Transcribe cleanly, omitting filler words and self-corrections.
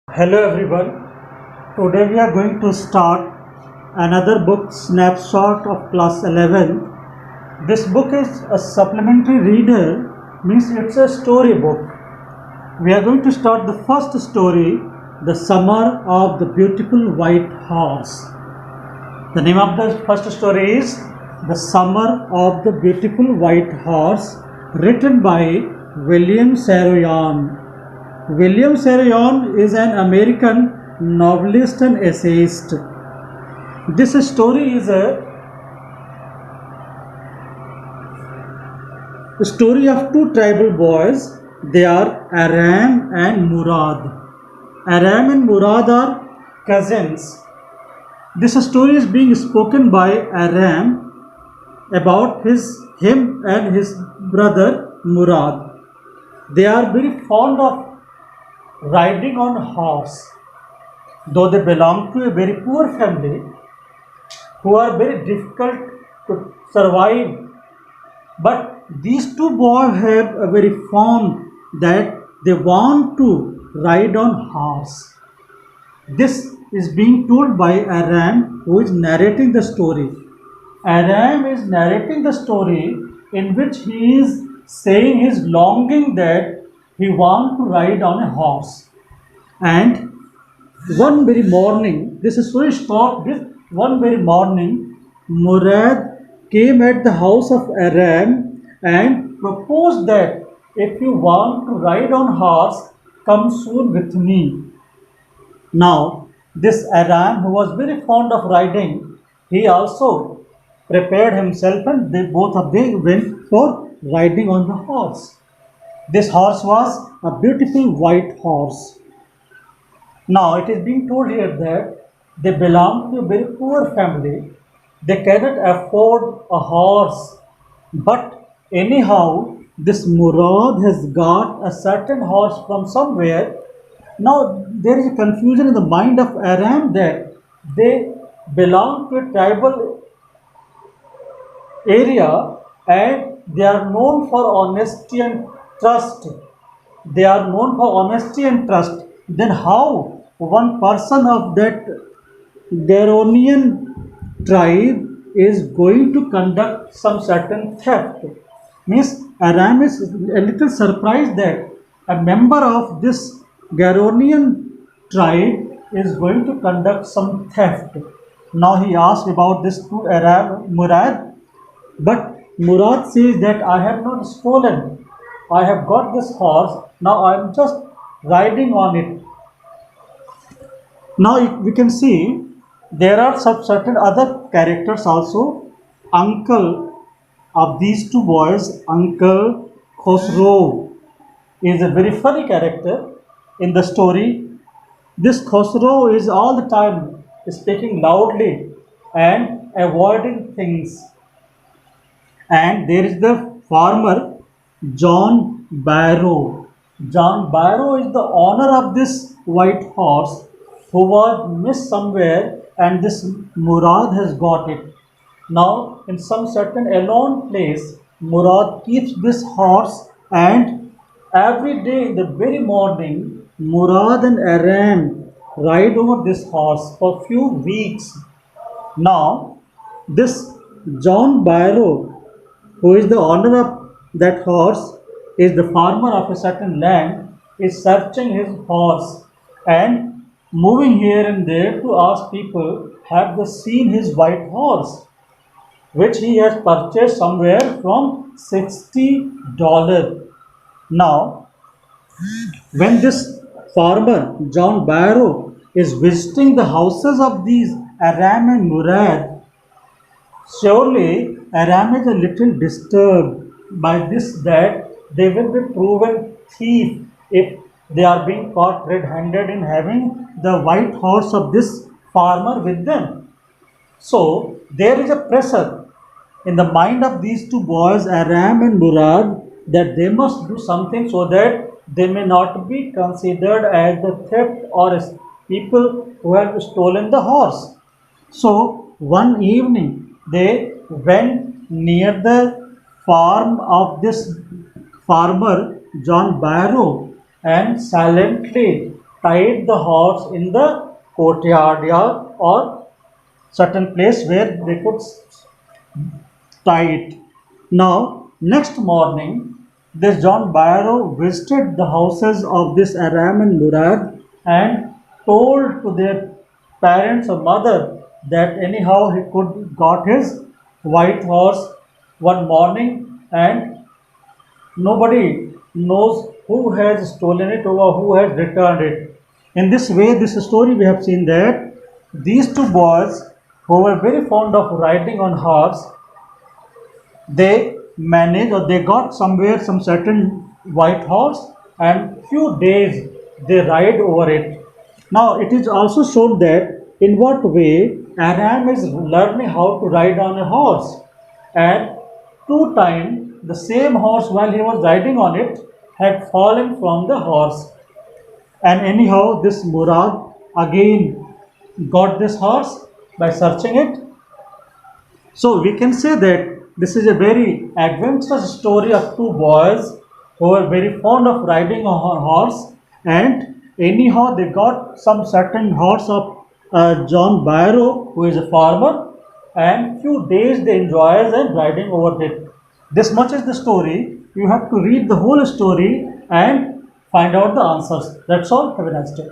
Hello everyone. Today we are going to start another book, Snapshot of Class 11. This book is a supplementary reader, means it's a story book. We are going to start the first story, The Summer of the Beautiful White Horse. The name of the first story is The Summer of the Beautiful White Horse, written by William Saroyan. William Saroyan is an American novelist and essayist. This story is a story of two tribal boys. They are Aram and Murad. Aram and Murad are cousins. This story is being spoken by Aram about him and his brother Murad. They are very fond of riding on a horse, though they belong to a very poor family who are very difficult to survive. But these two boys have a very fond that they want to ride on horse. This is being told by Aram, who is narrating the story. Aram is narrating the story in which he is saying his longing that he wants to ride on a horse. And one very morning, this is so short, this one very morning, Murad came at the house of Aram and proposed that if you want to ride on horse, come soon with me. Now, this Aram, who was very fond of riding, he also prepared himself and they both of them went for riding on the horse. This horse was a beautiful white horse. Now, it is being told here that they belong to a very poor family. They cannot afford a horse. But anyhow, this Murad has got a certain horse from somewhere. Now, there is a confusion in the mind of Aram that they belong to a tribal area and they are known for honesty and trust. They are known for honesty and trust. Then how one person of that Garonian tribe is going to conduct some certain theft? Means Aram is a little surprised that a member of this Garonian tribe is going to conduct some theft. Now he asked about this to Aram Murad, but Murad says that I have not stolen. I have got this horse. Now I am just riding on it. Now we can see there are some certain other characters also. Uncle of these two boys, Uncle Khosrow, is a very funny character in the story. This Khosrow is all the time speaking loudly and avoiding things. And there is the farmer John Barrow. John Barrow is the owner of this white horse who was missed somewhere and this Murad has got it. Now, in some certain alone place, Murad keeps this horse and every day in the very morning, Murad and Aram ride over this horse for few weeks. Now, this John Barrow, who is the owner of that horse, is the farmer of a certain land, is searching his horse and moving here and there to ask people, have they seen his white horse, which he has purchased somewhere from $60. Now, when this farmer, John Barrow, is visiting the houses of these Aram and Murad, surely Aram is a little disturbed by this that they will be proven thief if they are being caught red-handed in having the white horse of this farmer with them. So there is a pressure in the mind of these two boys, Aram and Murad, that they must do something so that they may not be considered as the theft or as people who have stolen the horse. So one evening they went near the farm of this farmer John Barrow and silently tied the horse in the courtyard yard or certain place where they could tie it. Now, next morning, this John Barrow visited the houses of this Aram and Murad and told to their parents or mother that anyhow he could got his white horse one morning and nobody knows who has stolen it or who has returned it. In this way, this story we have seen that these two boys who were very fond of riding on horse, they managed or they got somewhere some certain white horse and few days they ride over it. Now it is also shown that in what way Aram is learning how to ride on a horse, and two times the same horse while he was riding on it had fallen from the horse, and anyhow this Murad again got this horse by searching it. So we can say that this is a very adventurous story of two boys who were very fond of riding a horse, and anyhow they got some certain horse of John Barrow, who is a farmer, and few days they enjoys and riding over it. This much is the story. You have to read the whole story and find out the answers. That's all. Have a nice day.